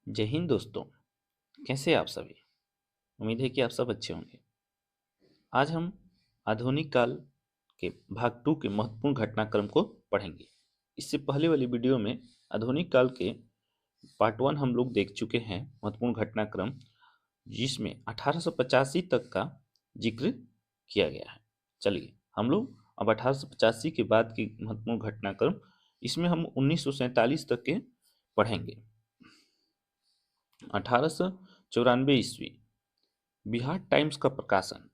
जय हिंद दोस्तों। कैसे हैं आप सभी? उम्मीद है कि आप सब अच्छे होंगे। आज हम आधुनिक काल के भाग 2 के महत्वपूर्ण घटनाक्रम को पढ़ेंगे। इससे पहले वाली वीडियो में आधुनिक काल के पार्ट 1 हम लोग देख चुके हैं, महत्वपूर्ण घटनाक्रम, जिसमें 1885 तक का जिक्र किया गया है। चलिए हम लोग अब 1885 के बाद की महत्वपूर्ण घटनाक्रम, इसमें हम 1947 तक के पढ़ेंगे। 1894 ईस्वी बिहार टाइम्स का प्रकाशन,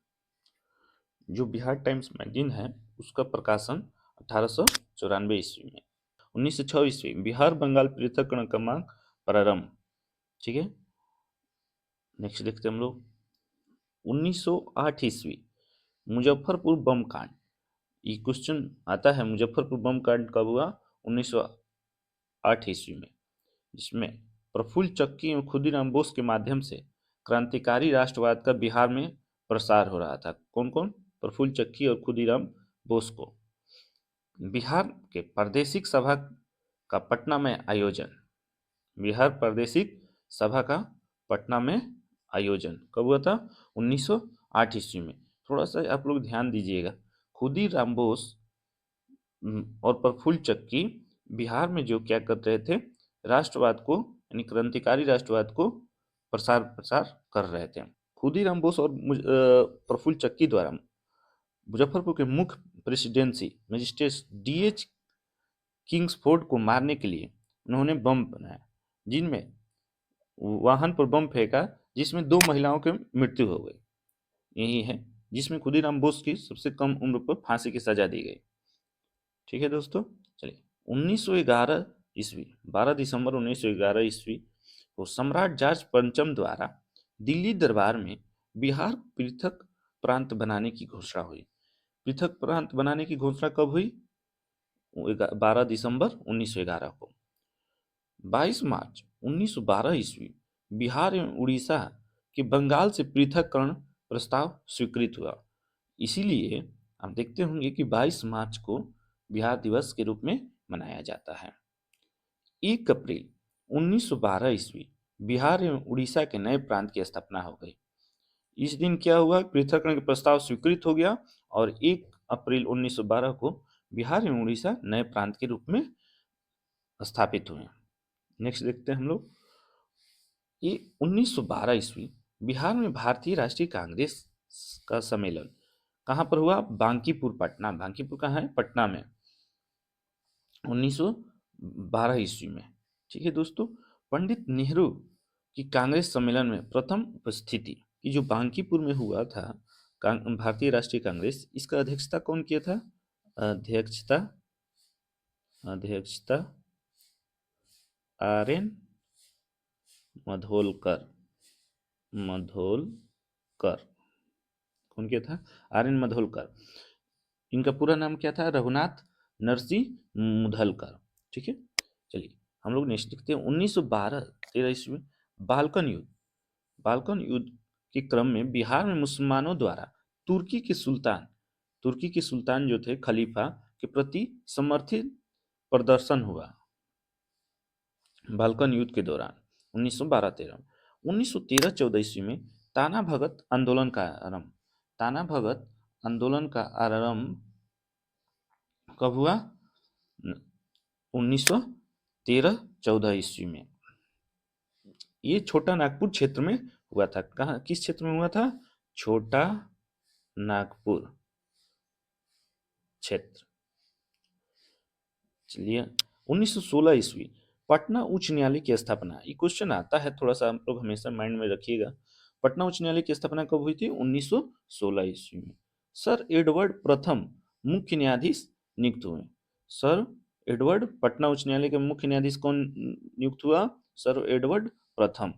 जो बिहार टाइम्स मैगजीन है उसका प्रकाशन 1894 ईस्वी में। 1906 ईस्वी बिहार बंगाल पृथक्करण का मांग प्रारंभ। ठीक है, नेक्स्ट देखते हैं हम लोग। 1908 ईस्वी मुजफ्फरपुर बम कांड। ये क्वेश्चन आता है, मुजफ्फरपुर बम कांड कब हुआ? 1908 ईस्वी में, जिसमें प्रफुल्ल चक्की एवं खुदीराम बोस के माध्यम से क्रांतिकारी राष्ट्रवाद का बिहार में प्रसार हो रहा था। कौन कौन? प्रफुल्ल चक्की और खुदीराम बोस को। बिहार के प्रादेशिक सभा का पटना में आयोजन। बिहार प्रादेशिक सभा का पटना में आयोजन कब हुआ था? 1908 ईस्वी में। थोड़ा सा आप लोग ध्यान दीजिएगा, खुदीराम बोस और प्रफुल्ल चक्की बिहार में जो क्या कर रहे थे, राष्ट्रवाद को यानी क्रांतिकारी राष्ट्रवाद को प्रसार प्रसार कर रहे थे। खुदीराम बोस और प्रफुल्ल चक्की द्वारा मुजफ्फरपुर के मुख्य प्रेसिडेंसी मजिस्ट्रेट डीएच किंग्सफोर्ड को मारने के लिए उन्होंने बम बनाया, जिनमें वाहन पर बम फेंका, जिसमें 2 महिलाओं की मृत्यु हो गई। यही है जिसमें खुदीराम बोस की सबसे कम उम्र पर फांसी की सजा दी गई। ठीक है दोस्तों, चलिए। 1911 ईस्वी 12 दिसंबर 1911 ईस्वी को सम्राट जॉर्ज पंचम द्वारा दिल्ली दरबार में बिहार पृथक प्रांत बनाने की घोषणा हुई। पृथक प्रांत बनाने की घोषणा कब हुई? 12 दिसंबर 1911 को। 22 मार्च 1912 ईस्वी बिहार एवं उड़ीसा के बंगाल से पृथककरण प्रस्ताव स्वीकृत हुआ। इसीलिए आप देखते होंगे कि 22 मार्च को बिहार दिवस के रूप में मनाया जाता है। 1 अप्रैल 1912 ईस्वी बिहार एवं उड़ीसा के नए प्रांत की स्थापना हो गई। इस दिन क्या हुआ? पृथक्करण का प्रस्ताव स्वीकृत हो गया और 1 अप्रैल 1912 को बिहार एवं उड़ीसा नए प्रांत के रूप में स्थापित हुए। नेक्स्ट देखते हैं हम लोग। ये 1912 ईस्वी बिहार में भारतीय राष्ट्रीय कांग्रेस का सम्मेलन कहाँ पर हुआ? बांकीपुर, पटना। बांकीपुर कहाँ है? पटना में, 1912 ईस्वी में। ठीक है दोस्तों, पंडित नेहरू की कांग्रेस सम्मेलन में प्रथम उपस्थिति की जो बांकीपुर में हुआ था, भारतीय राष्ट्रीय कांग्रेस, इसका अध्यक्षता कौन किया था? अध्यक्षता अध्यक्षता आर.एन. मधोलकर। मधोलकर कौन किया था? आर.एन. मधोलकर। इनका पूरा नाम क्या था? रघुनाथ नरसिंह मुधलकर। ठीक है, चलिए हम लोग नेक्स्ट देखते हैं। 1912-13 ईस्वी बाल्कन युद्ध। बाल्कन युद्ध के क्रम में बिहार में मुसलमानों द्वारा तुर्की के सुल्तान जो थे खलीफा के प्रति समर्थित प्रदर्शन हुआ। बाल्कन युद्ध के दौरान 1912-13 1913-14 ईस्वी में ताना भगत आंदोलन का आरंभ। ताना भगत आंदोलन का आरंभ कब हुआ? 1913-14 ईस्वी में। ये छोटा नागपुर क्षेत्र में हुआ था। कहाँ, किस क्षेत्र में हुआ था? छोटा नागपुर क्षेत्र। चलिए, 1916 ईस्वी पटना उच्च न्यायालय की स्थापना। ये क्वेश्चन आता है, थोड़ा सा आप लोग हमेशा माइंड में रखिएगा। पटना उच्च न्यायालय की स्थापना कब हुई थी? 1916 ईस्वी में। सर एडवर्ड प्रथम मुख्य न्यायाधीश नियुक्त हुए। सर एडवर्ड, पटना उच्च न्यायालय के मुख्य न्यायाधीश कौन नियुक्त हुआ? सर एडवर्ड प्रथम।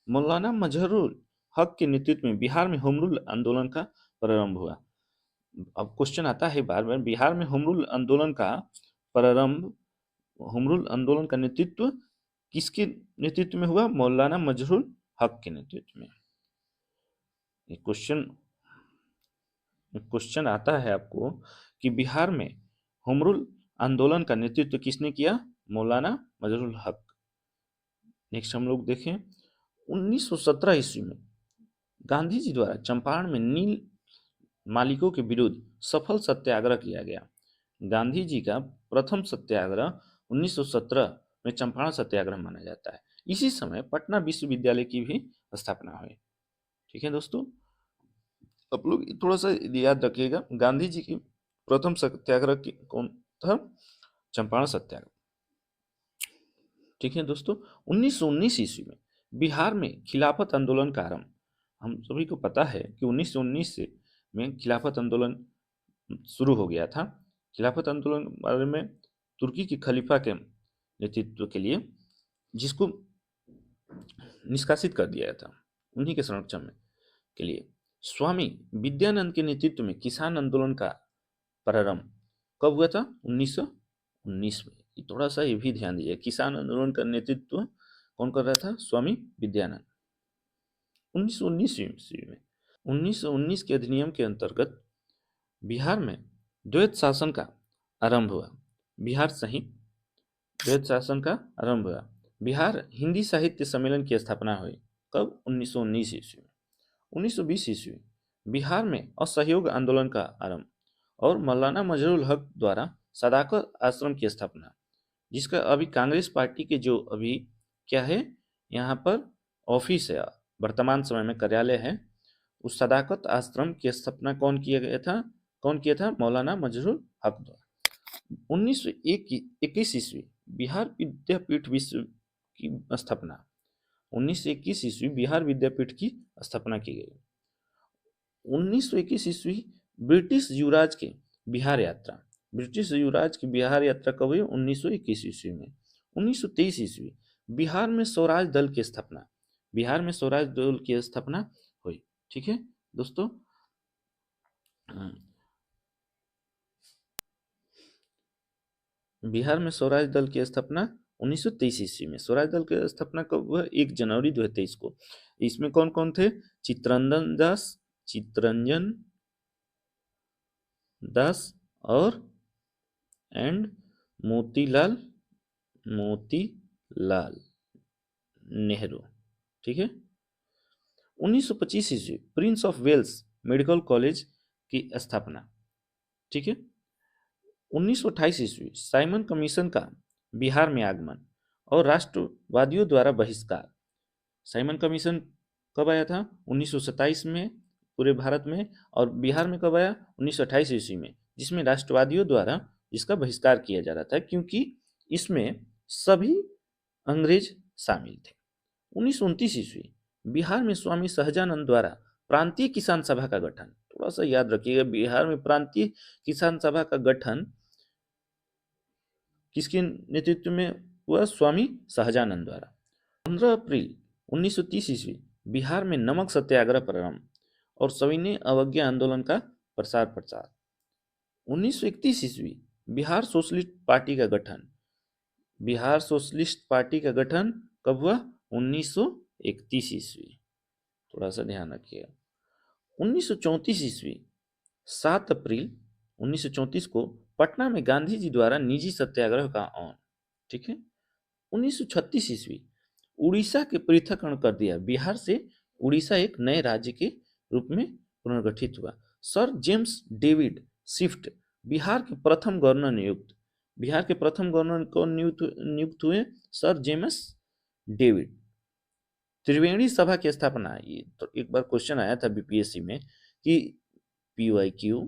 मौलाना मजहरुल हक के नेतृत्व में बिहार में होम रूल आंदोलन का प्रारंभ हुआ। अब क्वेश्चन आता है बार बार, बिहार में होम रूल आंदोलन का प्रारंभ, होम रूल आंदोलन का नेतृत्व किसके नेतृत्व में हुआ? मौलाना मजहरुल हक के नेतृत्व में। क्वेश्चन आता है आपको कि बिहार में होम रूल आंदोलन का नेतृत्व किसने किया? मौलाना मजहरुल हक। नेक्स्ट हम लोग देखें 1917 ईस्वी में गांधी जी द्वारा चंपारण में नील मालिकों के विरुद्ध सफल सत्याग्रह किया गया। गांधी जी का प्रथम सत्याग्रह 1917 में चंपारण सत्याग्रह माना जाता है। इसी समय पटना विश्वविद्यालय की भी स्थापना हुई। ठीक है दोस्तों, आप लोग थोड़ा सा याद रखिएगा, गांधी जी की प्रथम सत्याग्रह कौन था? चंपारण सत्याग्रह। ठीक है दोस्तों, 1919 ईस्वी में बिहार में खिलाफत आंदोलन का आरंभ। हम सभी को पता है कि 1919 से में खिलाफत आंदोलन शुरू हो गया था। खिलाफत आंदोलन के बारे में तुर्की के खलीफा के नेतृत्व के लिए, जिसको निष्कासित कर दिया था, उन्हीं के संरक्षण में के लिए स्वामी विद्यानंद के नेतृत्व में किसान आंदोलन का प्रारंभ कब हुआ था? 1919 में। थोड़ा सा ये भी ध्यान दीजिए, किसान आंदोलन का नेतृत्व कौन कर रहा था? स्वामी विद्यानंद, 1919 ईस्वी में। 1919 के अधिनियम के अंतर्गत बिहार में द्वैत शासन का आरंभ हुआ। बिहार सहित द्वैत शासन का आरंभ हुआ। बिहार हिंदी साहित्य सम्मेलन की स्थापना हुई कब? 1919 ईस्वी में। 1920 ईस्वी बिहार में असहयोग आंदोलन का आरंभ और मौलाना मजरुल हक द्वारा सदाकत आश्रम की स्थापना, जिसका अभी कांग्रेस पार्टी के जो अभी क्या है यहाँ पर ऑफिस है, वर्तमान समय में कार्यालय है, उस सदाकत आश्रम की स्थापना कौन किया गया था? कौन किया था? मौलाना मजरुल हक द्वारा। 1921 ईस्वी बिहार विद्यापीठ विश्व की स्थापना। 1921 ईस्वी बिहार विद्यापीठ की स्थापना की गई। 1921 ईस्वी ब्रिटिश युवराज के बिहार यात्रा। ब्रिटिश युवराज की बिहार यात्रा कब हुई? 1921 ईस्वी में। 1923 ईस्वी बिहार में स्वराज दल की स्थापना। बिहार में स्वराज दल की स्थापना हुई। ठीक है दोस्तों, बिहार में स्वराज दल की स्थापना 1923 ईस्वी में। स्वराज दल की स्थापना कब हुआ? 1 जनवरी 2023 को। इसमें कौन कौन थे? चित्तरंजन दास और मोतीलाल नेहरू। ठीक है। 1925 ईस्वी Prince of Wales medical college की स्थापना। ठीक है। 1928 ईस्वी साइमन कमीशन का बिहार में आगमन और राष्ट्रवादियों द्वारा बहिष्कार। साइमन कमीशन कब आया था? 1927 में पूरे भारत में, और बिहार में कब आया? 1928 ईस्वी में, जिसमें राष्ट्रवादियों द्वारा इसका बहिष्कार किया जा रहा था, क्योंकि इसमें सभी अंग्रेज शामिल थे। 1929 ईस्वी बिहार में स्वामी सहजानंद द्वारा प्रांतीय किसान सभा का गठन। थोड़ा सा याद रखिएगा, बिहार में प्रांतीय किसान सभा का गठन किसके नेतृत्व में हुआ? स्वामी सहजानंद द्वारा। 15 अप्रैल 1930 ईस्वी बिहार में नमक सत्याग्रह प्रारंभ और सविनय अवज्ञा आंदोलन का प्रचार। 1931 ईस्वी बिहार सोशलिस्ट पार्टी का गठन। बिहार सोशलिस्ट पार्टी का गठन कब हुआ? 1931 ईस्वी। थोड़ा सा ध्यान रखिएगा। 1934 ईस्वी 7 अप्रैल 1934 को पटना में गांधी जी द्वारा निजी सत्याग्रह का ऑन। ठीक है। 1936 ईस्वी उड़ीसा के पृथक्करण कर दिया। बिहार से उड़ीसा एक नए राज्य के रूप में पुनर्गठित हुआ। Sir James David Swift Bihar के प्रथम गवर्नर नियुक्त। बिहार के प्रथम गवर्नर कौन नियुक्त हुए? Sir James David. त्रिवेणी सभा की स्थापना, ये तो एक बार क्वेश्चन आया था बीपीएससी में कि पीवाईक्यू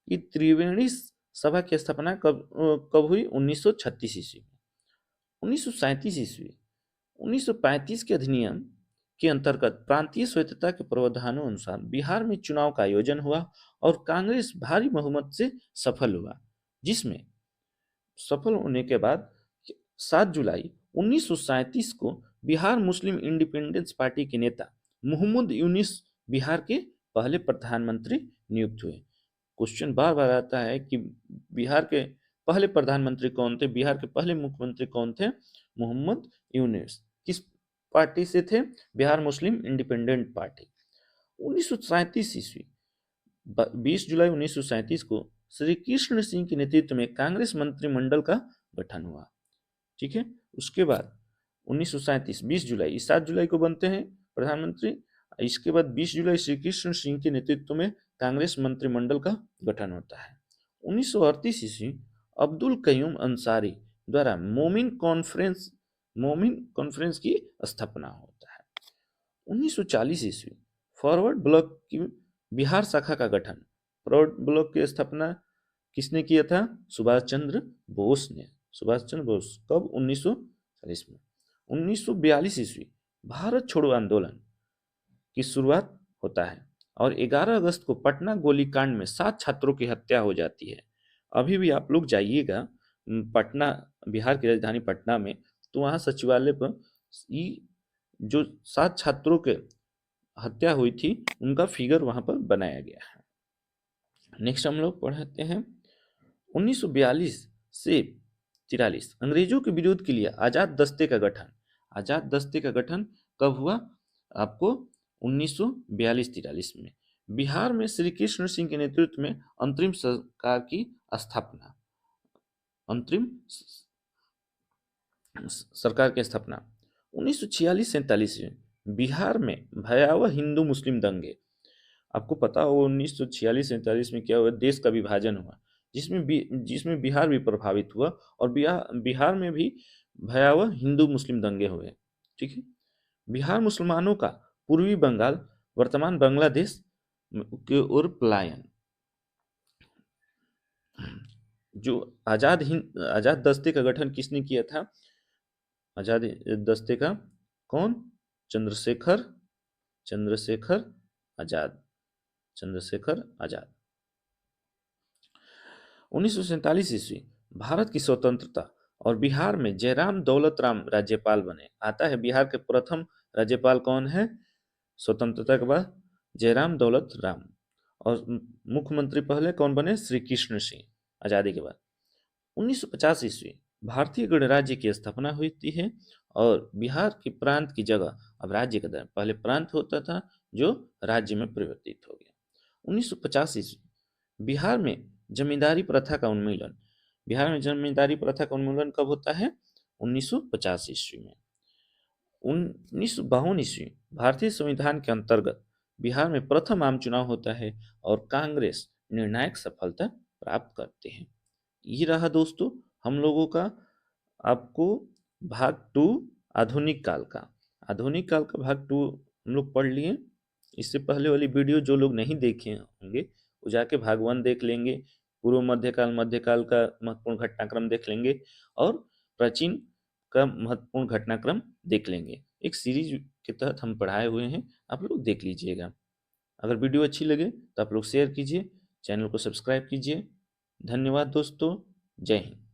कि त्रिवेणी सभा की स्थापना कब हुई? 1936 ईस्वी। 1937 ईस्वी 1935 के अधिनियम के अंतर्गत प्रांतीय स्वायत्तता के प्रावधानों अनुसार बिहार में चुनाव का आयोजन हुआ और कांग्रेस भारी बहुमत से सफल हुआ, जिसमें सफल होने के बाद 7 जुलाई 1937 को बिहार मुस्लिम इंडिपेंडेंस पार्टी के नेता मोहम्मद यूनिस बिहार के पहले प्रधानमंत्री नियुक्त हुए। क्वेश्चन बार बार आता है कि बिहार के पहले प्रधानमंत्री कौन थे? बिहार के पहले मुख्यमंत्री कौन थे? मोहम्मद यूनिस। किस पार्टी से थे? बिहार मुस्लिम इंडिपेंडेंट पार्टी। 1937 ईस्वी 20 जुलाई 1937 को श्री कृष्ण सिंह के नेतृत्व में कांग्रेस मंत्रिमंडल का गठन हुआ। ठीक है। उसके बाद 1937 20 जुलाई, इस 7 जुलाई को बनते हैं प्रधानमंत्री। इसके बाद 20 जुलाई श्री कृष्ण सिंह के नेतृत्व में कांग्रेस मंत्रिमंडल का गठन होता है। 1938 ईस्वी अब्दुल कयूम अंसारी द्वारा मोमिन कॉन्फ्रेंस की स्थापना होता है। 1940 ईस्वी फॉरवर्ड ब्लॉक की बिहार शाखा का गठन। फॉरवर्ड ब्लॉक की स्थापना किसने किया था? सुभाष चंद्र बोस ने। सुभाष चंद्र बोस कब? 1940 में। 1942 ईस्वी भारत छोड़ो आंदोलन की शुरुआत होता है और 11 अगस्त को पटना गोलीकांड में 7 छात्रों की हत्या हो जाती है। अभी भी आप लोग जाइएगा पटना, बिहार की राजधानी पटना में, तो वहाँ सचिवालय पर जो 7 छात्रों के हत्या हुई थी उनका फिगर वहाँ पर बनाया गया है। नेक्स्ट हम लोग पढ़ते हैं 1942 से 43 अंग्रेजों के विरोध के लिए आजाद दस्ते का गठन। आजाद दस्ते का गठन कब हुआ? आपको 1942-43 में। बिहार में श्री कृष्ण सिंह के नेतृत्व में अंतरिम सरकार की स्थापना। अंतरिम सरकार की स्थापना 1946-47 में बिहार में भयावह हिंदू मुस्लिम दंगे। आपको पता हो 1946-47 में क्या हुआ? देश का विभाजन हुआ, जिसमें बिहार भी प्रभावित हुआ और बिहार में भी भयावह हिंदू मुस्लिम दंगे हुए। ठीक है। बिहार मुसलमानों का पूर्वी बंगाल वर्तमान बांग्लादेश की ओर पलायन। जो आजाद दस्ते का गठन किसने किया था? आजाद दस्ते का कौन? चंद्रशेखर आजाद। चंद्रशेखर आजाद। 1947 ईस्वी भारत की स्वतंत्रता और बिहार में जयराम दौलत राम राज्यपाल बने। आता है बिहार के प्रथम राज्यपाल कौन है स्वतंत्रता के बाद? जयराम दौलत राम। और मुख्यमंत्री पहले कौन बने? श्री कृष्ण सिंह, आजादी के बाद। 1950 ईस्वी भारतीय गणराज्य की स्थापना हुई है और बिहार के प्रांत की जगह अब राज्य का दर्जा, पहले प्रांत होता था जो राज्य में परिवर्तित हो गया। 1950 ईस्वी बिहार में जमींदारी प्रथा का उन्मूलन। बिहार में जमींदारी प्रथा का उन्मूलन कब होता है? 1950 ईस्वी में। 1952 ईस्वी भारतीय संविधान के अंतर्गत बिहार में प्रथम आम चुनाव होता है और कांग्रेस निर्णायक सफलता प्राप्त करते हैं। ये रहा दोस्तों हम लोगों का आपको भाग 2 आधुनिक काल का। आधुनिक काल का भाग 2 हम लोग पढ़ लिए। इससे पहले वाली वीडियो जो लोग नहीं देखे होंगे वो जाके भाग 1 देख लेंगे, पूर्व मध्यकाल का महत्वपूर्ण घटनाक्रम देख लेंगे और प्राचीन का महत्वपूर्ण घटनाक्रम देख लेंगे। एक सीरीज के तहत हम पढ़ाए हुए हैं, आप लोग देख लीजिएगा। अगर वीडियो अच्छी लगे तो आप लोग शेयर कीजिए, चैनल को सब्सक्राइब कीजिए। धन्यवाद दोस्तों, जय हिंद।